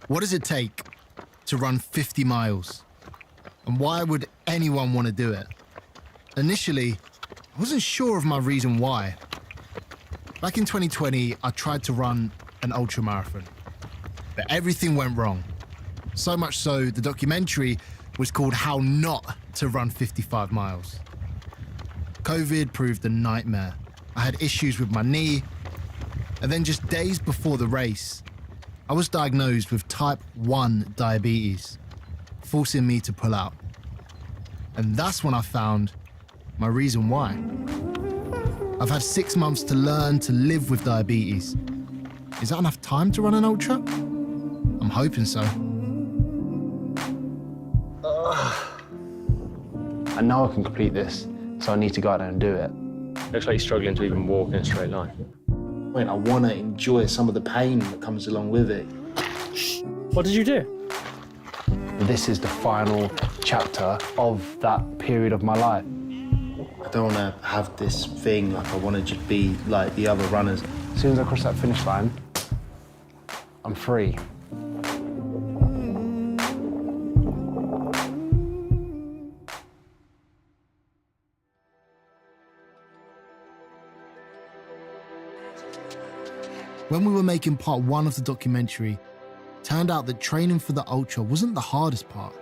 What does it take to run 50 miles? And why would anyone want to do it? Initially, I wasn't sure of my reason why. Back in 2020, I tried to run an ultra marathon, but everything went wrong. So much so, the documentary was called How Not to Run 55 Miles. COVID proved a nightmare. I had issues with my knee, and then just days before the race, I was diagnosed with type 1 diabetes, forcing me to pull out. And that's when I found my reason why. I've had 6 months to learn to live with diabetes. Is that enough time to run an ultra? I'm hoping so. I know I can complete this, so I need to go out there and do it. Looks like you're struggling to even walk in a straight line. I want to enjoy some of the pain that comes along with it. What did you do? This is the final chapter of that period of my life. I don't want to have this thing, like I want to just be like the other runners. As soon as I cross that finish line, I'm free. When we were making part 1 of the documentary, turned out that training for the ultra wasn't the hardest part.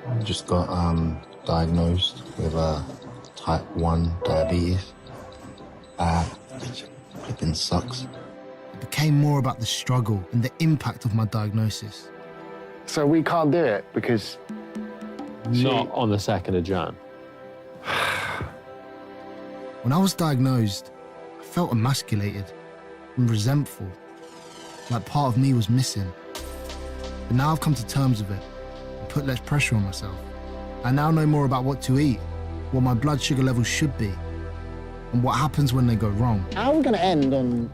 I just got diagnosed with type 1 diabetes. Which flipping sucks. It became more about the struggle and the impact of my diagnosis. So we can't do it because... Not on the 2nd of Jan. When I was diagnosed, I felt emasculated and resentful, like part of me was missing. But now I've come to terms with it and put less pressure on myself. I now know more about what to eat, what my blood sugar levels should be, and what happens when they go wrong. How are we going to end on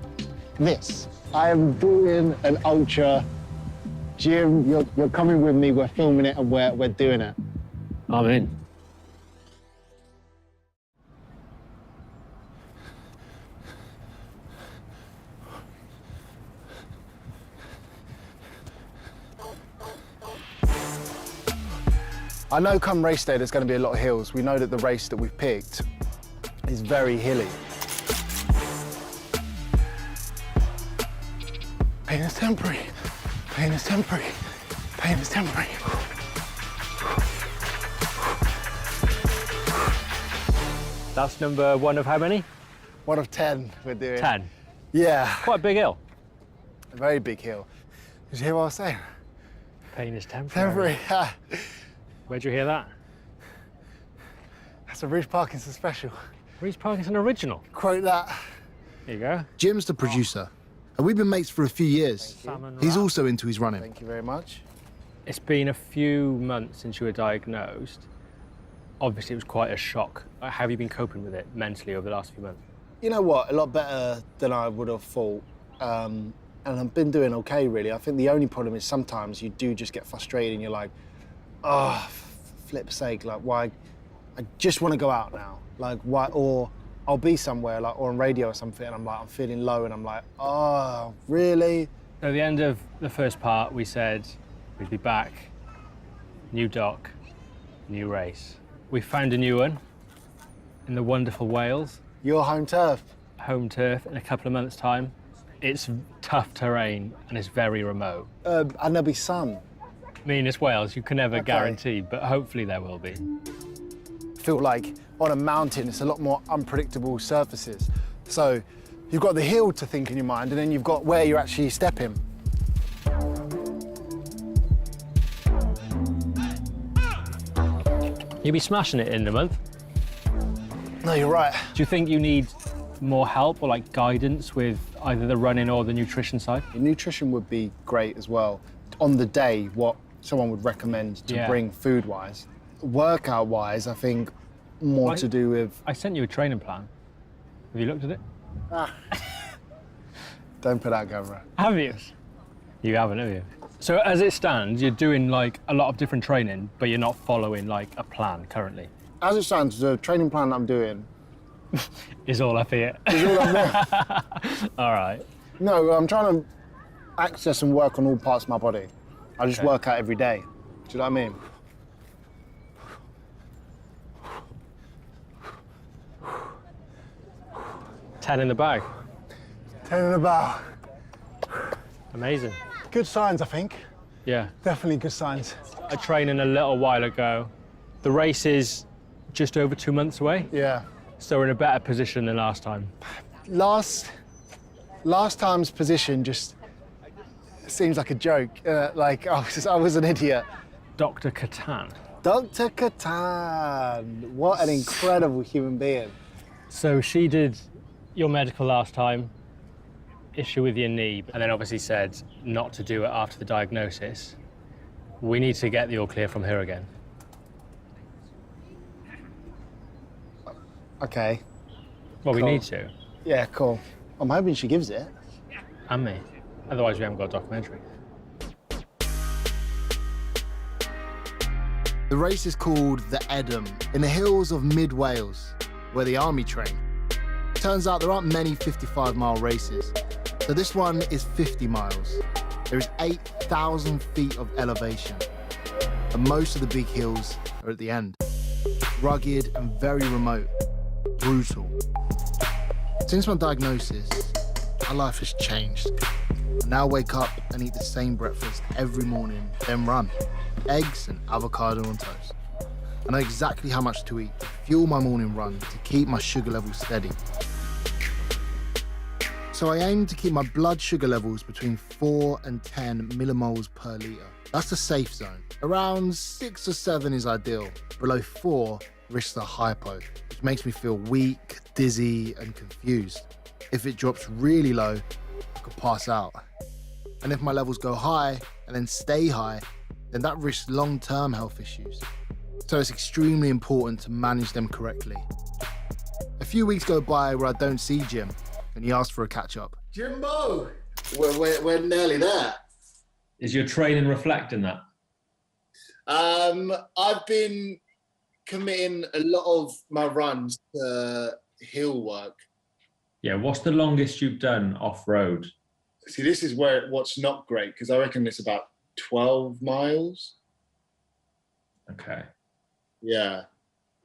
this? I am doing an ultra. Jim, you're coming with me, we're filming it and we're doing it. I'm in. I know come race day there's going to be a lot of hills. We know that the race that we've picked is very hilly. Pain is temporary. Pain is temporary. Pain is temporary. That's number 1 of how many? 1 of 10 we're doing. 10. Yeah. Quite a big hill. A very big hill. Did you hear what I was saying? Pain is temporary. Temporary. Where'd you hear that? That's a Reece Parkinson special. Reece Parkinson original. Quote that. There you go. Jim's the producer, and we've been mates for a few years. Salmon He's wrap. also into his running. Thank you very much. It's been a few months since you were diagnosed. Obviously, it was quite a shock. How have you been coping with it mentally over the last few months? You know what? A lot better than I would have thought. And I've been doing okay, really. I think the only problem is sometimes you do just get frustrated and you're like, oh, flip's sake, like, why? I just want to go out now. Like, why? Or I'll be somewhere, like, or on radio or something, and I'm like, I'm feeling low, and I'm like, oh, really? So at the end of the first part, we said we'd be back, new doc, new race. We found a new one in the wonderful Wales. Your home turf. Home turf in a couple of months' time. It's tough terrain and it's very remote. And there'll be sun. I mean, it's Wales, you can never guarantee, but hopefully there will be. I feel like on a mountain, it's a lot more unpredictable surfaces. So you've got the hill to think in your mind, and then you've got where you're actually stepping. You'll be smashing it in a month. No, you're right. Do you think you need more help or like guidance with either the running or the nutrition side? Nutrition would be great as well. On the day, what someone would recommend to bring food-wise. Workout-wise, I think more to do with... I sent you a training plan. Have you looked at it? Don't put that camera. Have you? You haven't, have you? So as it stands, you're doing like a lot of different training, but you're not following like a plan currently. As it stands, the training plan I'm doing is all up here. is all I'm doing. All right. No, I'm trying to access and work on all parts of my body. I just Okay. work out every day. Do you know what I mean? Ten in the bag. 10 in a bar. Amazing. Good signs, I think. Yeah. Definitely good signs. I trained in a little while ago. The race is just over 2 months away, Yeah. so we're in a better position than last time. Last time's position just seems like a joke. Like I was an idiot. Dr. Catan. Dr. Catan, what an incredible human being. So she did your medical last time, issue with your knee, and then obviously said not to do it after the diagnosis. We need to get the all clear from her again. Okay. Well, we Cool. need to, Yeah, cool. I'm hoping she gives it. and me. Otherwise, we haven't got a documentary. The race is called the Edam, in the hills of mid-Wales, where the army train. Turns out there aren't many 55-mile races, so this one is 50 miles. There is 8,000 feet of elevation, and most of the big hills are at the end. Rugged and very remote, brutal. Since my diagnosis, my life has changed. I now wake up and eat the same breakfast every morning, then run. Eggs and avocado on toast. I know exactly how much to eat to fuel my morning run to keep my sugar levels steady. So I aim to keep my blood sugar levels between 4 and 10 millimoles per litre. That's the safe zone. Around 6 or 7 is ideal. Below 4 risks a hypo, which makes me feel weak, dizzy and confused. If it drops really low, I could pass out. And if my levels go high and then stay high, then that risks long-term health issues. So it's extremely important to manage them correctly. A few weeks go by where I don't see Jim, and he asks for a catch-up. Jimbo, we're nearly there. Is your training reflecting that? I've been committing a lot of my runs to hill work. Yeah, what's the longest you've done off-road? See, this is what's not great, because I reckon it's about 12 miles. Okay. Yeah.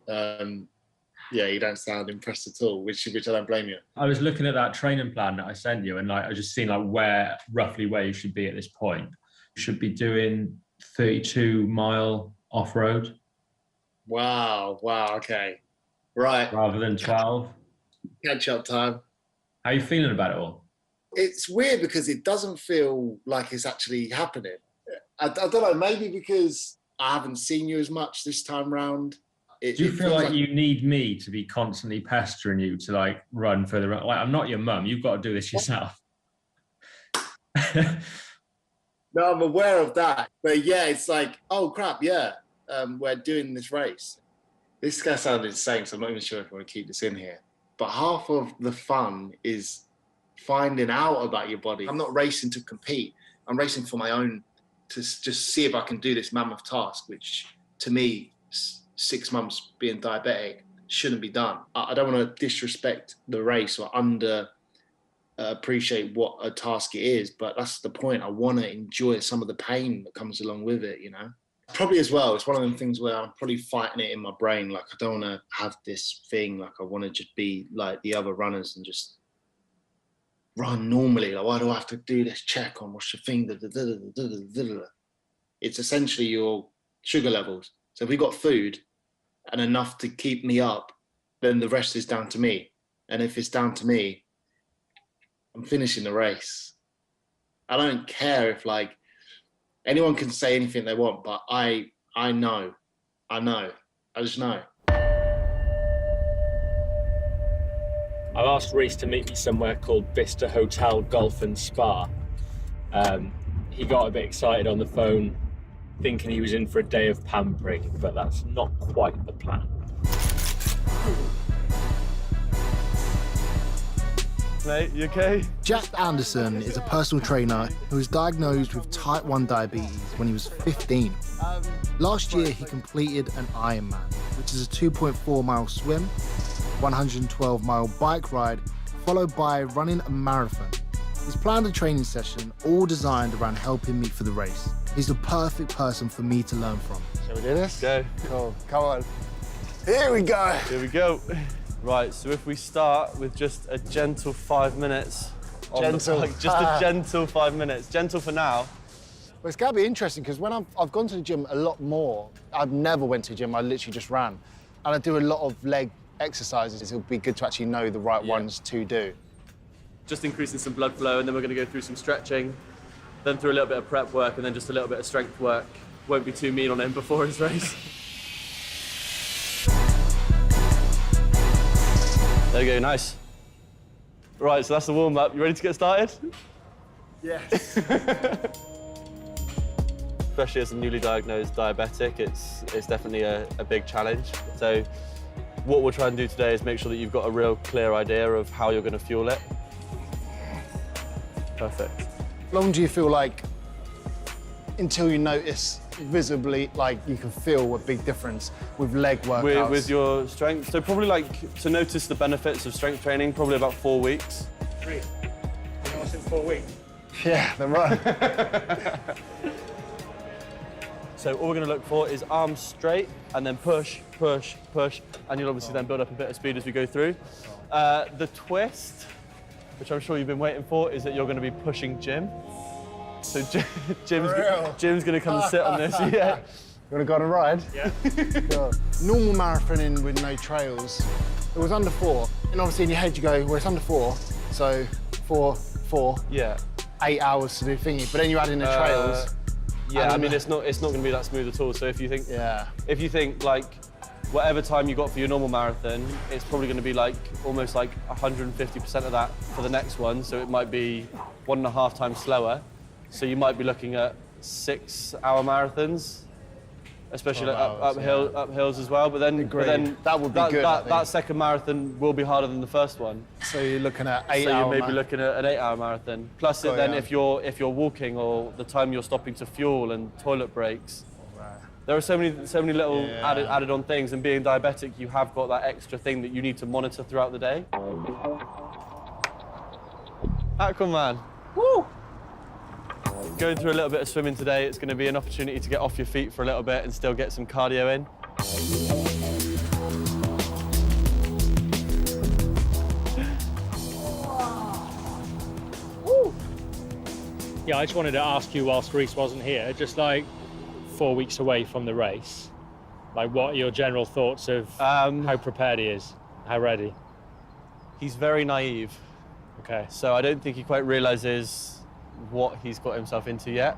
Yeah, you don't sound impressed at all, which I don't blame you. I was looking at that training plan that I sent you, and I just seen roughly where you should be at this point. You should be doing 32-mile off-road. Wow, okay. Right, rather than 12. catch up time. How are you feeling about it all? It's weird because it doesn't feel like it's actually happening. I don't know, maybe because I haven't seen you as much this time round. Do you feel like you need me to be constantly pestering you to like run further? Like, I'm not your mum. You've got to do this yourself. No, I'm aware of that. But yeah, it's like, oh crap, yeah, we're doing this race. This guy sounded insane, so I'm not even sure if I want to keep this in here. But half of the fun is finding out about your body. I'm not racing to compete. I'm racing for my own, to just see if I can do this mammoth task, which to me, 6 months being diabetic shouldn't be done. I don't want to disrespect the race or appreciate what a task it is, but that's the point. I want to enjoy some of the pain that comes along with it, you know? Probably as well, it's one of them things where I'm probably fighting it in my brain. Like, I don't want to have this thing. Like, I want to just be like the other runners and just run normally. Like, why do I have to do this check on what's your thing? It's essentially your sugar levels. So if we got food and enough to keep me up, then the rest is down to me. And if it's down to me, I'm finishing the race. I don't care if like anyone can say anything they want, but I know. I just know. I've asked Reece to meet me somewhere called Vista Hotel Golf and Spa. He got a bit excited on the phone, thinking he was in for a day of pampering, but that's not quite the plan. Mate, you okay? Jack Anderson is a personal trainer who was diagnosed with type 1 diabetes when he was 15. Last year, he completed an Ironman, which is a 2.4-mile swim, 112-mile bike ride, followed by running a marathon. He's planned a training session all designed around helping me for the race. He's the perfect person for me to learn from. Shall we do this? Go. Cool, come on. Here we go. Here we go. Right, so if we start with just a gentle 5 minutes. On Gentle. The, just a gentle 5 minutes. Gentle for now. Well, it's gotta be interesting because when I've gone to the gym a lot more, I've never went to the gym, I literally just ran. And I do a lot of leg exercises. It'll be good to actually know the right ones to do. Just increasing some blood flow, and then we're going to go through some stretching, then through a little bit of prep work, and then just a little bit of strength work. Won't be too mean on him before his race. There you go, nice. Right, so that's the warm-up. You ready to get started? Yes. Especially as a newly diagnosed diabetic, it's definitely a big challenge. So what we'll try and do today is make sure that you've got a real clear idea of how you're going to fuel it. Perfect. How long do you feel like until you notice visibly, like you can feel a big difference with leg workouts? With your strength, so probably like to notice the benefits of strength training, probably about 4 weeks. 3. You know what's in 4 weeks? Yeah, they're right. So all we're going to look for is arms straight and then push, push, push, and you'll obviously then build up a bit of speed as we go through. The twist, which I'm sure you've been waiting for, is that you're going to be pushing Jim. So Jim's going to come and sit on this. Yeah. You want to go on a ride? Yeah. Sure. Normal marathoning with no trails, it was under 4. And obviously in your head you go, well, it's under 4, so 4, Yeah. 8 hours to do thingy. But then you add in the trails. Yeah, I mean it's not going to be that smooth at all. So if you think like whatever time you got for your normal marathon, it's probably going to be like almost like 150% of that for the next one. So it might be 1.5 times slower. So you might be looking at 6-hour marathons, especially like up hills as well. But then that would be good. That second marathon will be harder than the first one. So you're looking at 8 So hours. you may be looking at an 8-hour marathon. Plus, if you're walking or the time you're stopping to fuel and toilet breaks, there are so many little added on things. And being diabetic, you have got that extra thing that you need to monitor throughout the day. Aquaman. Woo! Going through a little bit of swimming today, it's going to be an opportunity to get off your feet for a little bit and still get some cardio in. Yeah, I just wanted to ask you whilst Reece wasn't here, just like 4 weeks away from the race, like what are your general thoughts of how prepared he is, how ready? He's very naive. Okay. So I don't think he quite realises what he's got himself into yet.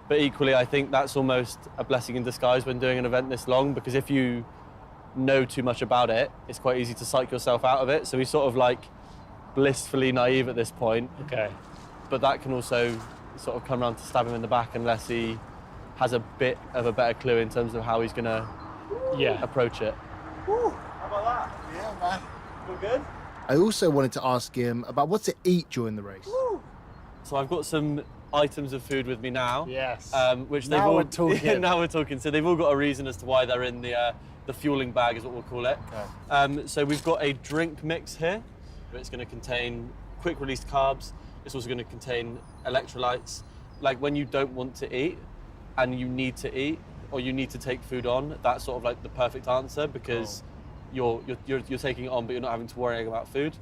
But equally, I think that's almost a blessing in disguise when doing an event this long, because if you know too much about it, it's quite easy to psych yourself out of it. So he's sort of like blissfully naive at this point. Okay. But that can also sort of come around to stab him in the back unless he has a bit of a better clue in terms of how he's going to approach it. How about that? Yeah, man. Feel good? I also wanted to ask him about what to eat during the race. So I've got some items of food with me now. Yes. Which Now they've all, we're talking. Yeah, now we're talking. So they've all got a reason as to why they're in the fueling bag, is what we'll call it. Okay. So we've got a drink mix here. It's going to contain quick released carbs. It's also going to contain electrolytes. Like when you don't want to eat and you need to eat or you need to take food on, that's sort of like the perfect answer, because you're taking it on, but you're not having to worry about food.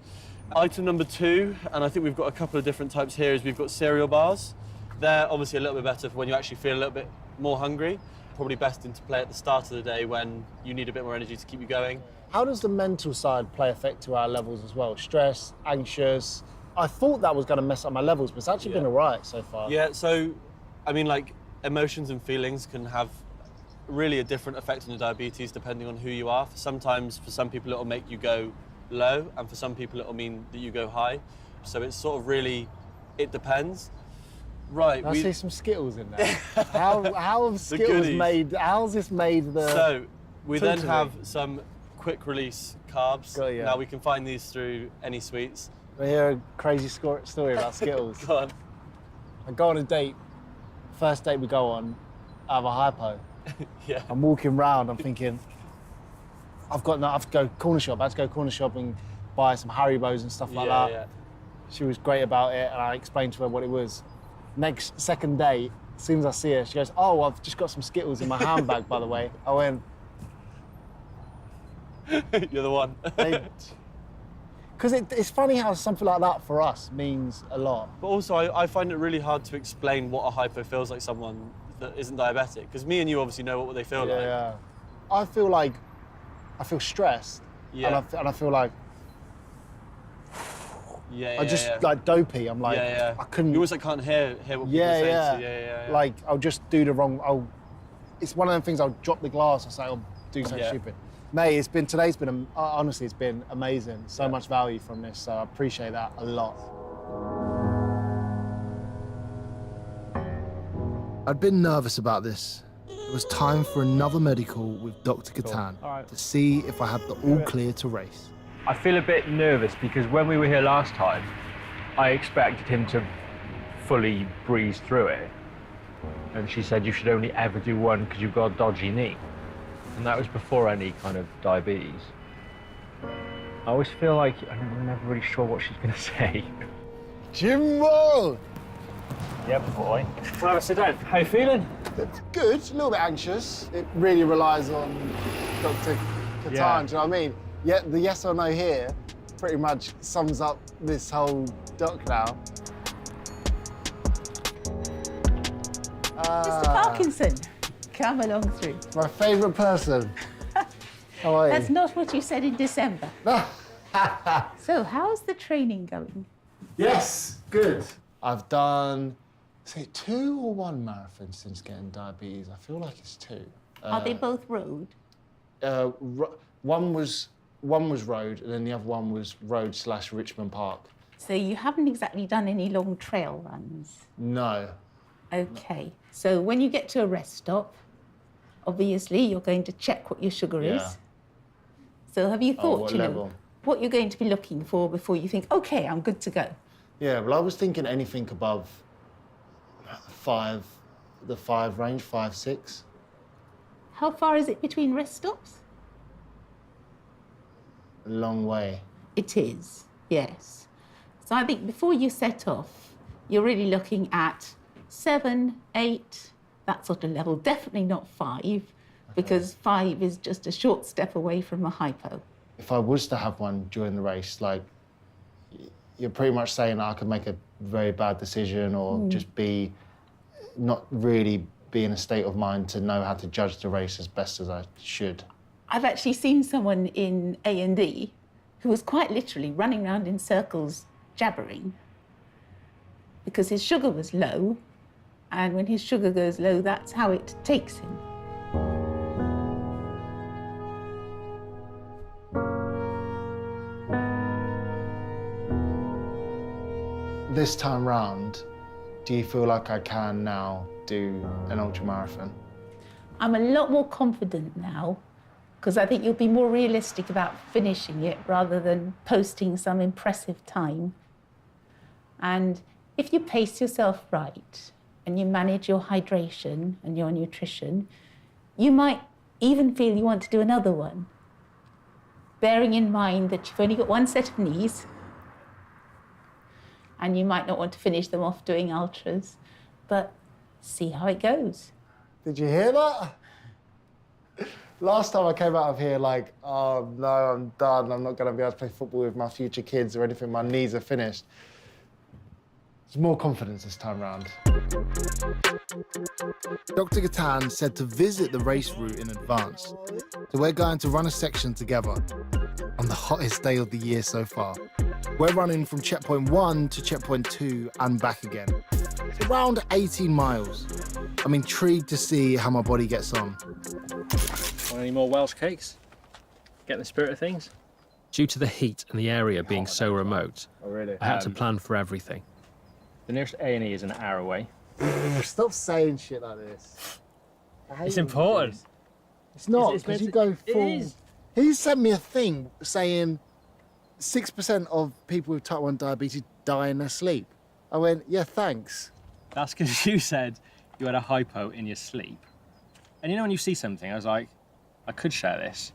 Item number 2, and I think we've got a couple of different types here, is we've got cereal bars. They're obviously a little bit better for when you actually feel a little bit more hungry. Probably best into play at the start of the day when you need a bit more energy to keep you going. How does the mental side play effect to our levels as well? Stress, anxious. I thought that was going to mess up my levels, but it's actually been all right so far. Yeah, so, I mean, like, emotions and feelings can have really a different effect on your diabetes depending on who you are. Sometimes, for some people, it'll make you go low, and for some people, it'll mean that you go high. So it's sort of really, it depends. Right. I see some Skittles in there. How have Skittles made? How's this made the? So we then have some quick release carbs. Got you. Now we can find these through any sweets. I hear a crazy story about Skittles. Go on. I go on a date. First date we go on, I have a hypo. Yeah. I'm walking round. I'm thinking, I have to go corner shop. I have to go corner shop and buy some Haribos and stuff like that. Yeah. She was great about it, and I explained to her what it was. Second day, as soon as I see her, she goes, "Oh, I've just got some Skittles in my handbag, by the way." I went, You're the one. because it's funny how something like that for us means a lot. But also, I find it really hard to explain what a hypo feels like someone that isn't diabetic. Because me and you obviously know what they feel like. Yeah. I feel stressed. Yeah. And I feel like Yeah, I just like dopey. I'm like, yeah. I couldn't. You always like can't hear what people Yeah, say. yeah. To you. Yeah. Like I'll just do the wrong. It's one of them things. I'll drop the glass. I'll say I'll do something stupid. Mate, today's been honestly, it's been amazing. So much value from this. So I appreciate that a lot. I'd been nervous about this. It was time for another medical with Dr. Katan to see if I had the all clear to race. I feel a bit nervous because when we were here last time, I expected him to fully breeze through it. And she said you should only ever do one because you've got a dodgy knee. And that was before any kind of diabetes. I always feel like I'm never really sure what she's going to say. Jimbo! Yeah, boy. Well, have a sit down. How you feeling? Good, a little bit anxious. It really relies on Dr. Katan, do you know what I mean? Yeah, the yes or no here pretty much sums up this whole doc now. Mr. Parkinson, come along through. My favourite person. How are you? That's not what you said in December. So, how's the training going? Yes, good. I've done, say, 2 or 1 marathon since getting diabetes. I feel like it's 2. Are they both road? One was road, and then the other one was road/Richmond Park. So you haven't exactly done any long trail runs? No. Okay. So when you get to a rest stop, obviously you're going to check what your sugar is. So have you thought, what you know, level? what you're going to be looking for before you think, okay, I'm good to go? Yeah, well, I was thinking anything above 5, the 5 range, 5, 6. How far is it between rest stops? A long way. It is, yes. So I think before you set off, you're really looking at 7, 8, that sort of level. Definitely not 5, because 5 is just a short step away from a hypo. If I was to have one during the race, like, you're pretty much saying I could make a very bad decision or just not really be in a state of mind to know how to judge the race as best as I should. I've actually seen someone in A&E who was quite literally running around in circles jabbering because his sugar was low, and when his sugar goes low, that's how it takes him. This time round, do you feel like I can now do an ultramarathon? I'm a lot more confident now because I think you'll be more realistic about finishing it rather than posting some impressive time. And if you pace yourself right and you manage your hydration and your nutrition, you might even feel you want to do another one, bearing in mind that you've only got one set of knees and you might not want to finish them off doing ultras, but see how it goes. Did you hear that? Last time I came out of here like, oh no, I'm done. I'm not going to be able to play football with my future kids or anything. My knees are finished. There's more confidence this time round. Dr. Katan said to visit the race route in advance. So we're going to run a section together on the hottest day of the year so far. We're running from checkpoint 1 to checkpoint 2 and back again. It's around 18 miles. I'm intrigued to see how my body gets on. Want any more Welsh cakes? Get in the spirit of things? Due to the heat and the area being so remote, I had to plan for everything. The nearest A&E is an hour away. Stop saying shit like this. It's important. It's not, It's because meant you to- go full... It is. He sent me a thing saying 6% of people with type 1 diabetes die in their sleep. I went, yeah, thanks. That's because you said you had a hypo in your sleep. And you know when you see something, I was like, I could share this.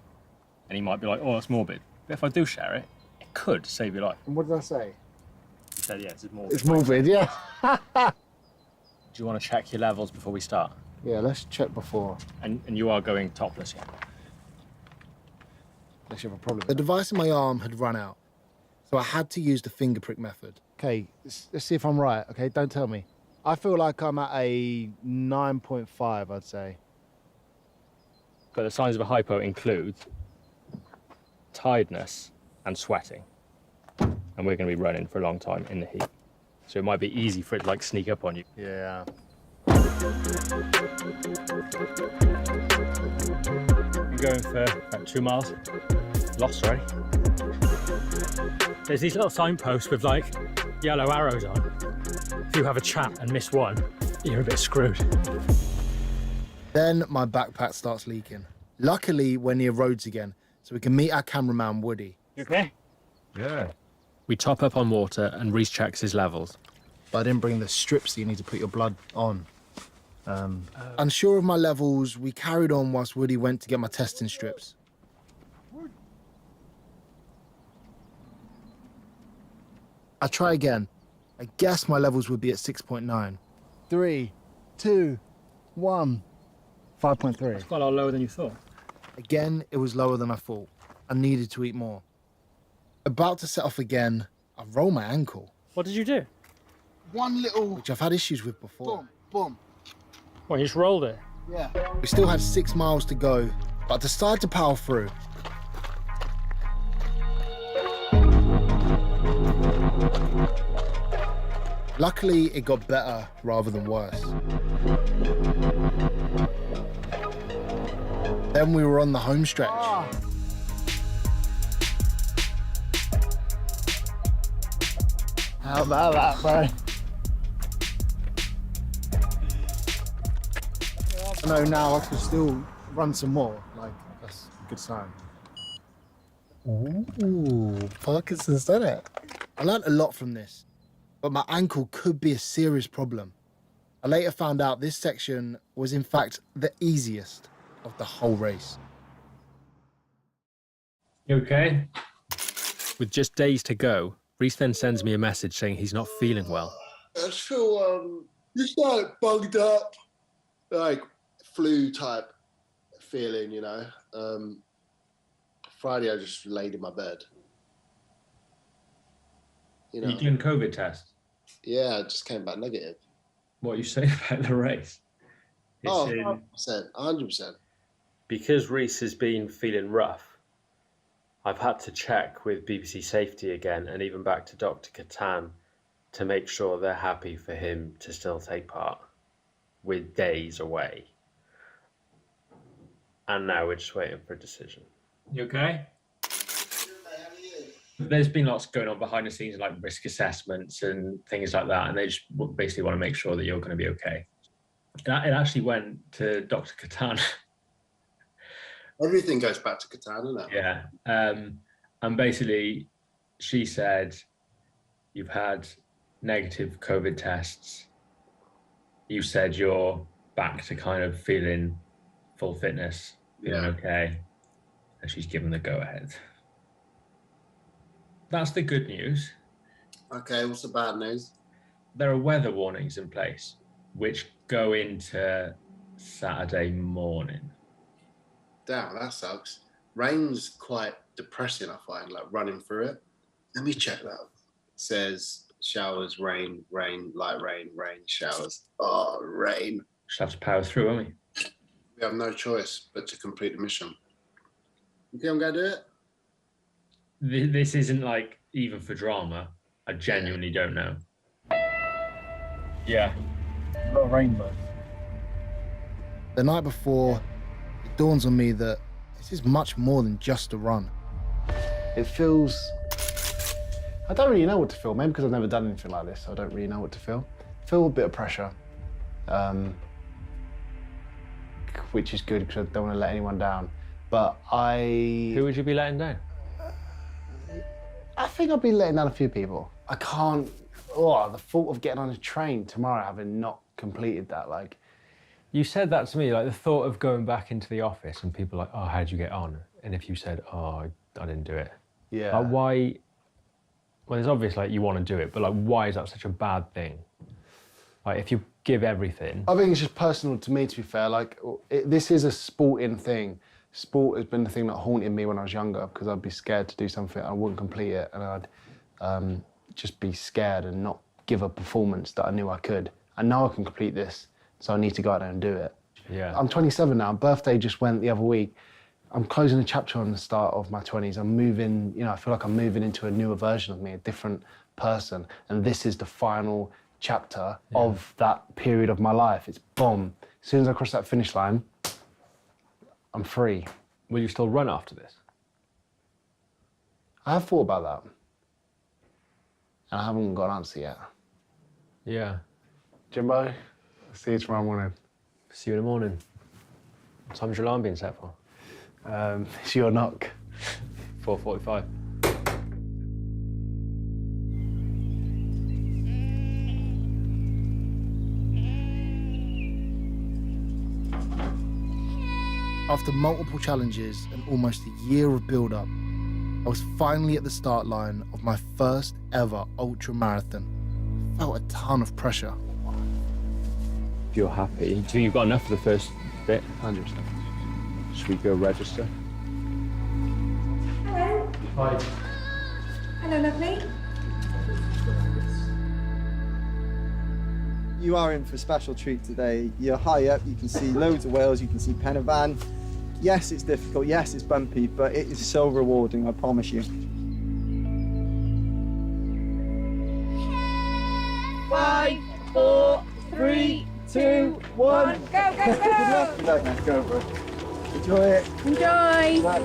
And you might be like, oh, that's morbid. But if I do share it, it could save your life. And what did I say? said, yeah, it's morbid. It's morbid, yeah. Do you want to check your levels before we start? Yeah, let's check before. And you are going topless, yeah? Unless you have a problem. The device in my arm had run out, so I had to use the finger prick method. Okay, let's see if I'm right, okay? Don't tell me. I feel like I'm at a 9.5, I'd say. But the signs of a hypo include tiredness and sweating. And we're going to be running for a long time in the heat. So it might be easy for it to like sneak up on you. Yeah. Been going for about 2 miles. Lost already. There's these little signposts with like yellow arrows on. If you have a chat and miss one, you're a bit screwed. Then my backpack starts leaking. Luckily, we're near roads again, so we can meet our cameraman, Woody. You okay? Yeah. We top up on water and Reece checks his levels. But I didn't bring the strips that you need to put your blood on. Unsure of my levels, we carried on whilst Woody went to get my testing strips. I try again. I guess my levels would be at 6.9. 3, 2, 1. 5.3. It's quite a lot lower than you thought. Again, it was lower than I thought. I needed to eat more. About to set off again, I roll my ankle. What did you do? One little Which I've had issues with before. boom, boom. Well, you just rolled it. Yeah. We still had 6 miles to go, but I decided to power through. Luckily, it got better rather than worse. Then we were on the home stretch. How about that, bro? I know now I can still run some more. Like, that's a good sign. Ooh, Parkinson's done it. I learned a lot from this, but my ankle could be a serious problem. I later found out this section was in fact the easiest of the whole race. You okay? With just days to go, Reece then sends me a message saying he's not feeling well. I just feel just like bugged up, like flu type feeling, you know. Friday I just laid in my bed. You know. Are you doing COVID test? Yeah, I just came back negative. What are you saying about the race? It's 100%, 100%. Because Reece has been feeling rough, I've had to check with BBC Safety again and even back to Dr. Katan to make sure they're happy for him to still take part with days away. And now we're just waiting for a decision. You okay? There's been lots going on behind the scenes, like risk assessments and things like that, and they just basically want to make sure that you're going to be okay. It actually went to Dr. Katan. Everything goes back to Katan, doesn't it? Yeah. And basically, she said, you've had negative COVID tests. You said you're back to kind of feeling full fitness, feeling okay. And she's given the go-ahead. That's the good news. Okay, what's the bad news? There are weather warnings in place, which go into Saturday morning. Damn, that sucks. Rain's quite depressing, I find, like running through it. Let me check that. It says showers, rain, rain, light rain, rain, showers. Oh, rain. Just have to power through, won't we? We have no choice but to complete the mission. You think I'm going to do it? This isn't like even for drama. I genuinely don't know. Yeah. A lot of rainbow. The night before, it dawns on me that this is much more than just a run. It feels... I don't really know what to feel. Maybe because I've never done anything like this, so I don't really know what to feel. I feel a bit of pressure, which is good because I don't want to let anyone down. But Who would you be letting down? I think I'll be letting down a few people. I can't... Oh, the thought of getting on a train tomorrow having not completed that, like... You said that to me, like the thought of going back into the office and people like, oh, how'd you get on? And if you said, oh, I didn't do it. Yeah. Like, why... Well, it's obvious, like, you want to do it, but, like, why is that such a bad thing? Like, if you give everything... I think it's just personal to me, to be fair. Like, this is a sporting thing. Sport has been the thing that haunted me when I was younger, because I'd be scared to do something, I wouldn't complete it, and I'd just be scared and not give a performance that I knew I could. I know I can complete this, so I need to go out there and do it. Yeah. I'm 27 now. Birthday just went the other week. I'm closing a chapter on the start of my 20s. I'm moving, you know, I feel like I'm moving into a newer version of me, a different person. And this is the final chapter of that period of my life. It's boom. As soon as I cross that finish line, I'm free. Will you still run after this? I have thought about that. And I haven't got an answer yet. Yeah. Jimbo, I'll see you tomorrow morning. See you in the morning. What time's your alarm being set for? It's your knock. 4:45. After multiple challenges and almost a year of build-up, I was finally at the start line of my first ever ultra marathon. I felt a ton of pressure. If you're happy, do you think you've got enough for the first bit? 100%. Should we go register? Hello. Hi. Hello, lovely. You are in for a special treat today. You're high up, you can see loads of whales, you can see Penavan. Yes, it's difficult, yes, it's bumpy, but it is so rewarding, I promise you. 5, 4, 3, 2, 1. Go, go, go! Good luck, man. Go for it. Enjoy it. Enjoy! Bye.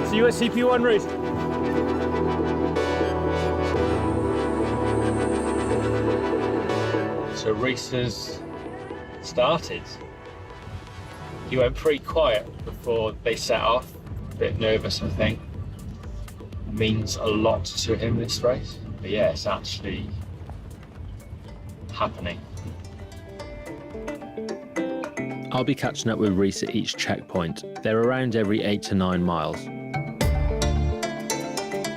See you at CP1 race. So Reece has started. He went pretty quiet before they set off. A bit nervous, I think. Means a lot to him, this race. But yeah, it's actually happening. I'll be catching up with Reece at each checkpoint. They're around every 8 to 9 miles.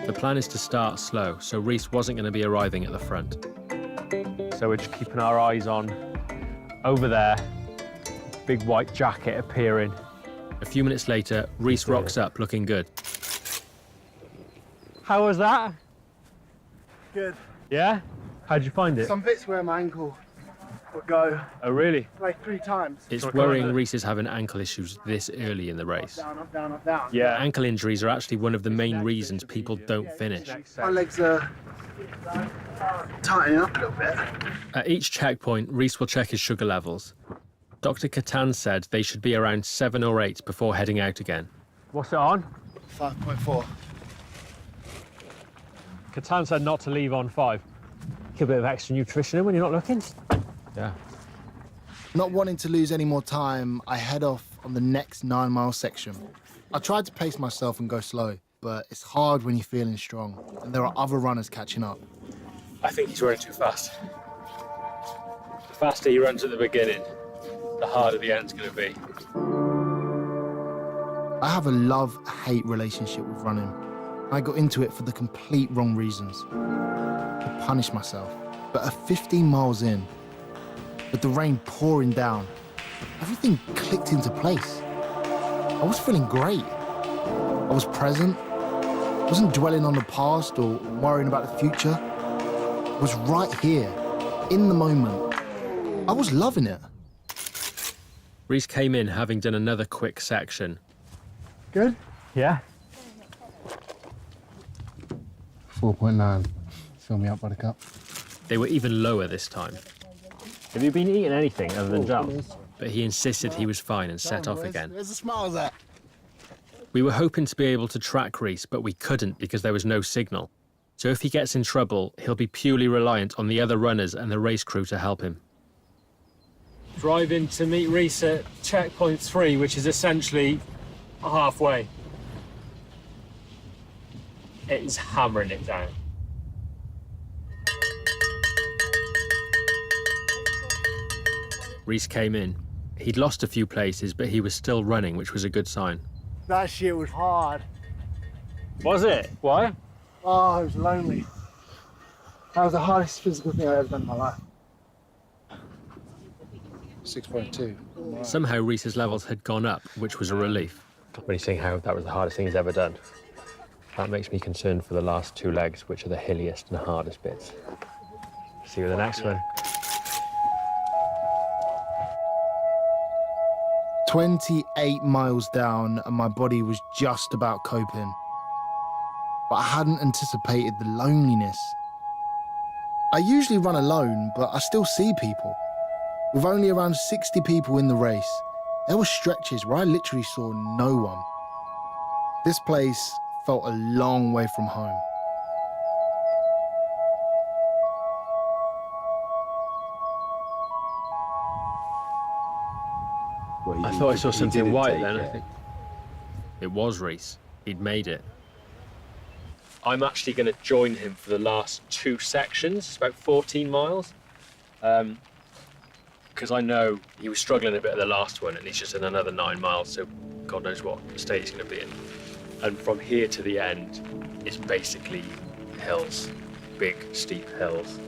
The plan is to start slow, so Reece wasn't going to be arriving at the front. So we're just keeping our eyes on over there. Big white jacket appearing. A few minutes later, Reece rocks up looking good. How was that? Good. Yeah? How'd you find it? Some bits where my ankle would go Oh, really? like 3 times. It's worrying Reece is having ankle issues this early in the race. Down, up, down, up, down. Yeah. Ankle injuries are actually one of the main reasons people don't finish. My legs are tightening up a little bit. At each checkpoint, Reece will check his sugar levels. Dr. Catan said they should be around 7 or 8 before heading out again. What's it on? 5.4. Catan said not to leave on 5. Get a bit of extra nutrition in when you're not looking. Yeah. Not wanting to lose any more time, I head off on the next 9-mile section. I tried to pace myself and go slow, but it's hard when you're feeling strong, and there are other runners catching up. I think he's running too fast. The faster he runs at the beginning, the harder the end's going to be. I have a love-hate relationship with running. I got into it for the complete wrong reasons. To punish myself. But at 15 miles in, with the rain pouring down, everything clicked into place. I was feeling great. I was present. I wasn't dwelling on the past or worrying about the future. I was right here, in the moment. I was loving it. Reece came in having done another quick section. Good? Yeah? 4.9. Fill me up, buttercup. They were even lower this time. Have you been eating anything other than jam? But he insisted he was fine and set off again. Where's the smiles at? We were hoping to be able to track Reece, but we couldn't because there was no signal. So if he gets in trouble, he'll be purely reliant on the other runners and the race crew to help him. Driving to meet Reece at checkpoint 3, which is essentially halfway. It is hammering it down. Reece came in. He'd lost a few places, but he was still running, which was a good sign. That shit was hard. Was it? Why? Oh, it was lonely. That was the hardest physical thing I've ever done in my life. 6.2. Somehow Reece's levels had gone up, which was a relief. When he's saying how that was the hardest thing he's ever done, that makes me concerned for the last 2 legs, which are the hilliest and hardest bits. See you with the next one. 28 miles down and my body was just about coping. But I hadn't anticipated the loneliness. I usually run alone, but I still see people. With only around 60 people in the race, there were stretches where I literally saw no one. This place felt a long way from home. I thought I saw something white then, I it. think. It was Reece. He'd made it. I'm actually going to join him for the last 2 sections. It's about 14 miles. Because I know he was struggling a bit at the last one, and he's just in another 9 miles, so God knows what state he's going to be in. And from here to the end is basically hills, big, steep hills.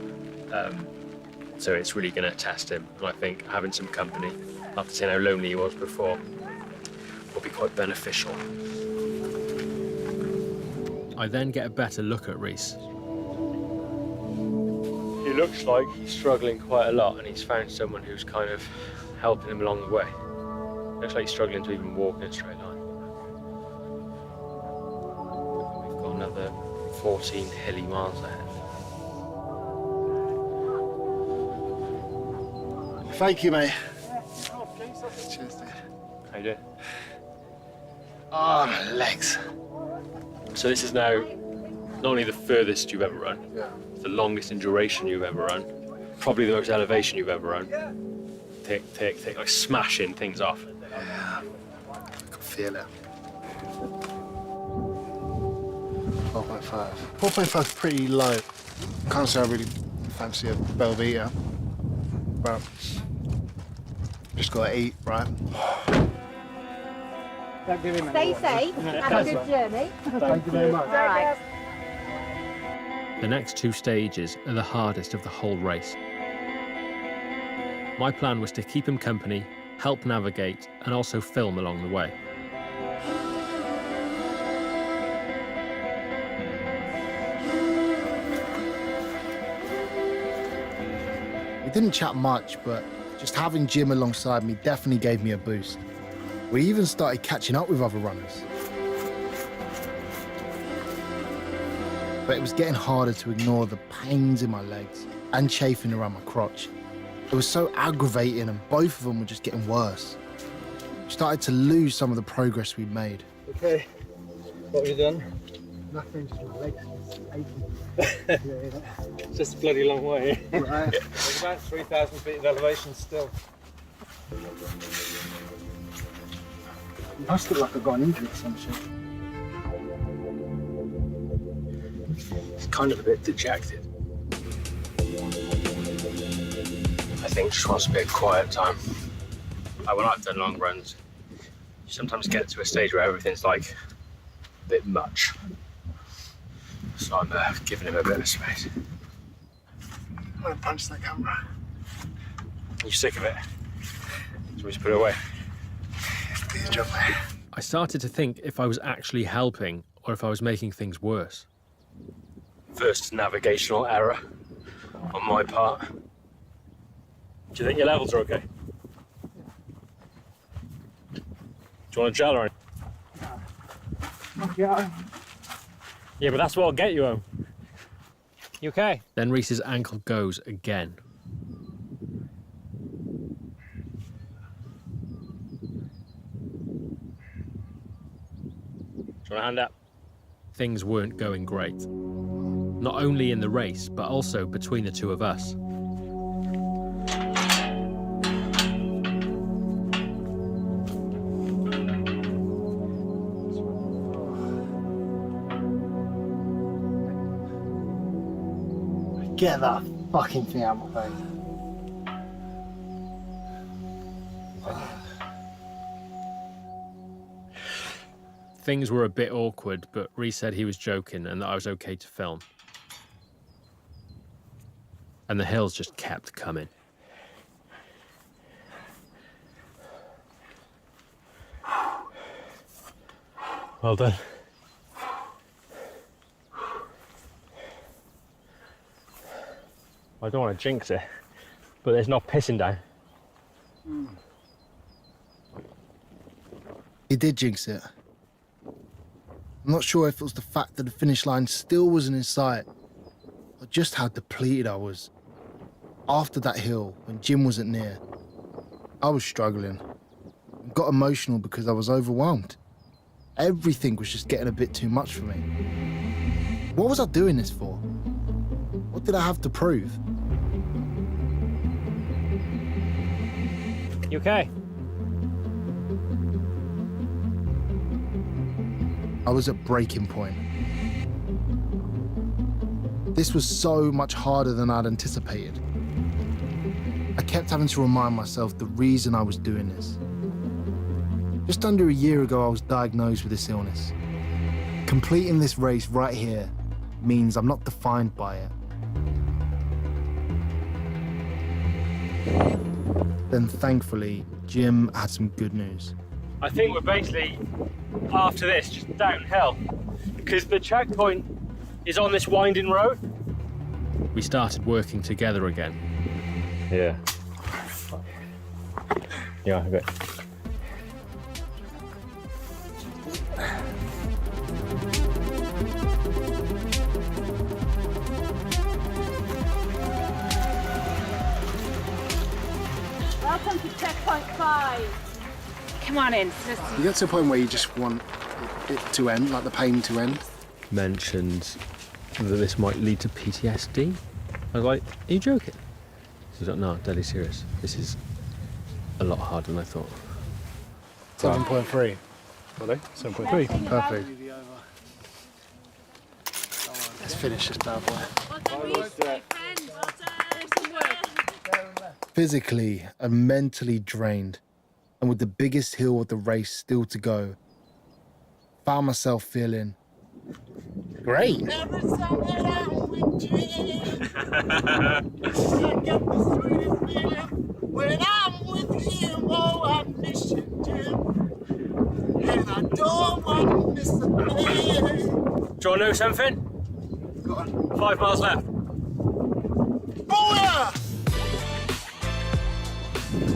So it's really going to test him. And I think having some company, after seeing how lonely he was before, will be quite beneficial. I then get a better look at Reece. He looks like he's struggling quite a lot, and he's found someone who's kind of helping him along the way. Looks like he's struggling to even walk in a straight line. We've got another 14 hilly miles ahead. Thank you, mate. Cheers, dude. How you doing? Oh, my legs. So this is now not only the furthest you've ever run, the longest in duration you've ever run, probably the most elevation you've ever run. Tick, like smashing things off. Yeah, I can feel it. 4.5. 4.5 is pretty low. Can't say I really fancy a Belvita, but just gotta eat, right? Stay safe. Have a good journey. Thank you very much. All right. The next 2 stages are the hardest of the whole race. My plan was to keep him company, help navigate, and also film along the way. We didn't chat much, but just having Jim alongside me definitely gave me a boost. We even started catching up with other runners. But it was getting harder to ignore the pains in my legs and chafing around my crotch. It was so aggravating, and both of them were just getting worse. We started to lose some of the progress we'd made. Okay, what have you done? Nothing, just my legs. It's just a bloody long way. Right. There's about 3,000 feet of elevation still. It must look like I've got an injury or some shit. He's kind of a bit dejected. I think just wants a bit of quiet time. Like when I've done long runs, you sometimes get to a stage where everything's like a bit much. So I'm giving him a bit of space. I'm gonna punch that camera. You sick of it? So we just put it away. Do your job, mate. I started to think if I was actually helping or if I was making things worse. First navigational error on my part. Do you think your levels are okay? Do you want a gel or anything? Yeah, but that's what'll get you home. You okay? Then Reece's ankle goes again. Do you want a hand up? Things weren't going great. Not only in the race, but also between the two of us. Get that fucking thing out of my face. Things were a bit awkward, but Reece said he was joking and that I was okay to film. And the hills just kept coming. Well done. I don't want to jinx it, but there's not pissing down. He did jinx it. I'm not sure if it was the fact that the finish line still wasn't in sight, or just how depleted I was. After that hill, when Jim wasn't near, I was struggling. I got emotional because I was overwhelmed. Everything was just getting a bit too much for me. What was I doing this for? What did I have to prove? You okay? I was at breaking point. This was so much harder than I'd anticipated. I kept having to remind myself the reason I was doing this. Just under a year ago, I was diagnosed with this illness. Completing this race right here means I'm not defined by it. Then thankfully, Jim had some good news. I think we're basically, after this, just downhill, because the checkpoint is on this winding road. We started working together again. Yeah. Yeah, okay. Welcome to checkpoint 5. Come on in, sister. You get to a point where you just want it to end, like the pain to end. Mentioned that this might lead to PTSD. I was like, are you joking? She's like, no, deadly serious. This is a lot harder than I thought. 7.3. Really? 7.3. Perfect. Let's finish this bad boy. Physically and mentally drained, and with the biggest hill of the race still to go, found myself feeling great. Every song that I'm with you, I get the sweetest feeling when I'm with you. Oh, I miss you, Jim, and I don't want to miss a thing. Do you want to know something? Go on. 5 miles left. Booyah!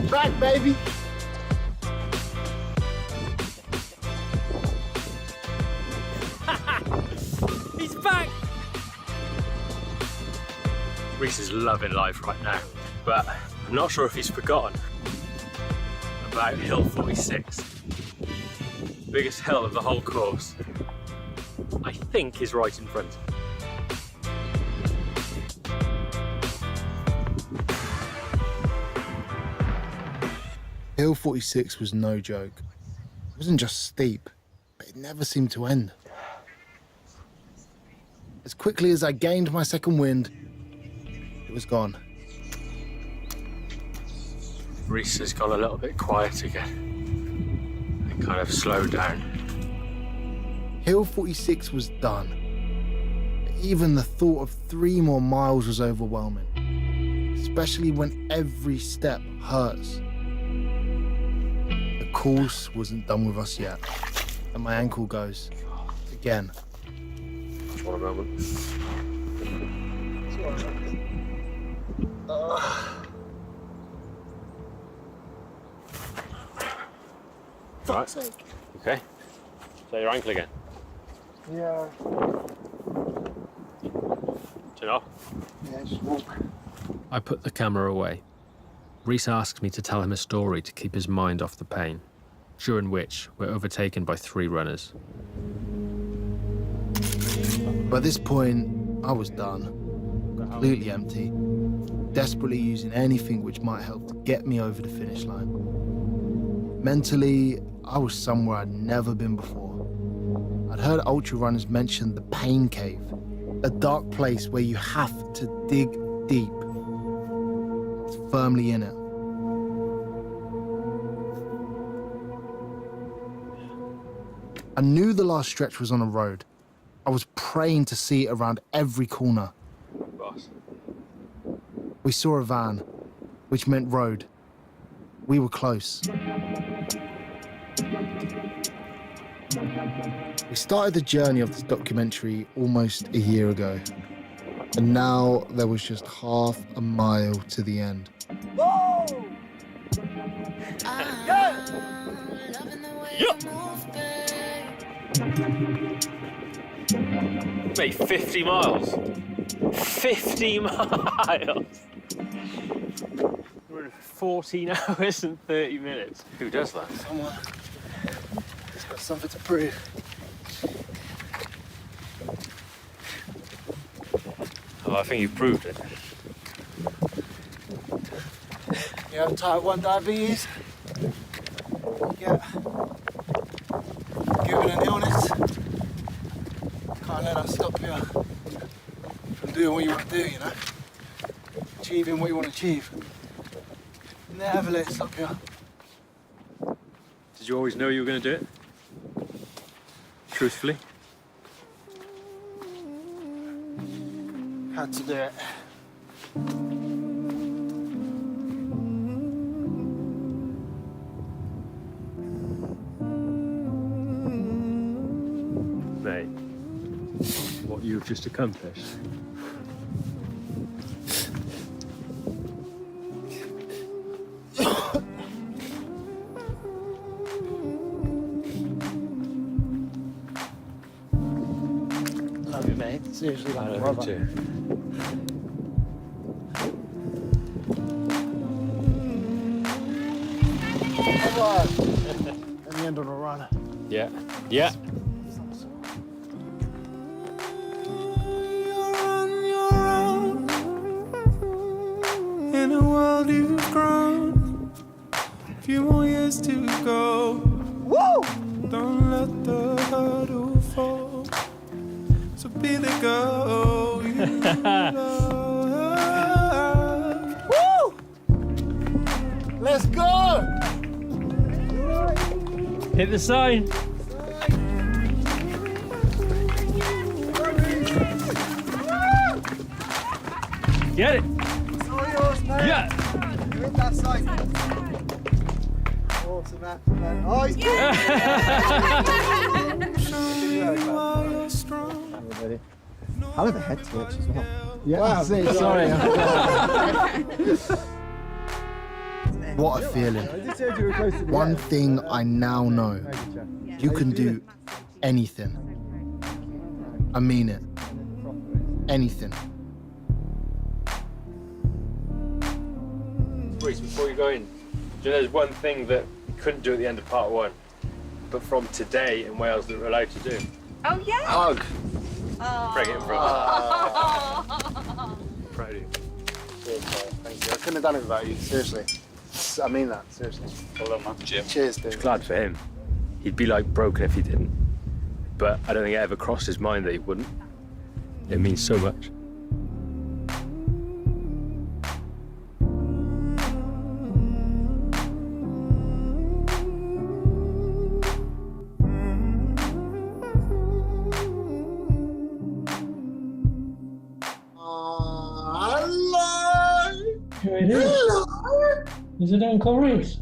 Back, baby. He's back! Reece is loving life right now, but I'm not sure if he's forgotten about Hill 46. Biggest hill of the whole course. I think is right in front. Hill 46 was no joke. It wasn't just steep, but it never seemed to end. As quickly as I gained my second wind, it was gone. Reece has gone a little bit quiet again. It kind of slowed down. Hill 46 was done. Even the thought of 3 more miles was overwhelming, especially when every step hurts. The course wasn't done with us yet, and my ankle goes again. Just want a moment. Right. Okay. So your ankle again. Yeah. Turn off. Yeah, just walk. I put the camera away. Reece asked me to tell him a story to keep his mind off the pain, during which we're overtaken by 3 runners. By this point, I was done, completely empty, desperately using anything which might help to get me over the finish line. Mentally, I was somewhere I'd never been before. I'd heard ultra runners mention the pain cave, a dark place where you have to dig deep. I was firmly in it. I knew the last stretch was on a road. I was praying to see it around every corner. Boss. We saw a van, which meant road. We were close. We started the journey of this documentary almost a year ago, and now there was just half a mile to the end. Mate, 50 miles. 50 miles. We're in 14 hours and 30 minutes. Who does that? Someone. He's got something to prove. Oh, I think you've proved it. You have type 1 diabetes. Yeah. Given an illness. Can't let that stop you from doing what you want to do, you know? Achieving what you want to achieve. Never let it stop you. Did you always know you were going to do it? Truthfully? Had to do it. Mate, what you've just accomplished. Love you, mate. Seriously, like a love brother. you too. Come on. At the end of the run. Yeah. Yeah. In a world you've grown, a few more years to go. Woo! Don't let the hurdle fall. So be the girl you love. Woo! Let's go! Hit the sign. Get it. It's all yours, mate. Yeah. You hit that side. Awesome, man. Oh, he's good. How are the head torch as well? Yeah, Wow, sorry. What a feeling. I just heard you were close to the One end. thing I now know, you can do anything. I mean it. Anything. Reece, before you go in, do you know there's one thing that we couldn't do at the end of part 1, but from today in Wales that we're allowed to do? Oh, yeah? Hug. Bring it in front. Proud of you. Cheers, bro. Thank you. I couldn't have done it without you, seriously. I mean that, seriously. Well done, man. Jim. Cheers, dude. Glad for him. He'd be like broken if he didn't. But I don't think it ever crossed his mind that he wouldn't. It means so much. Hello. Who it is? Is it Uncle Reece?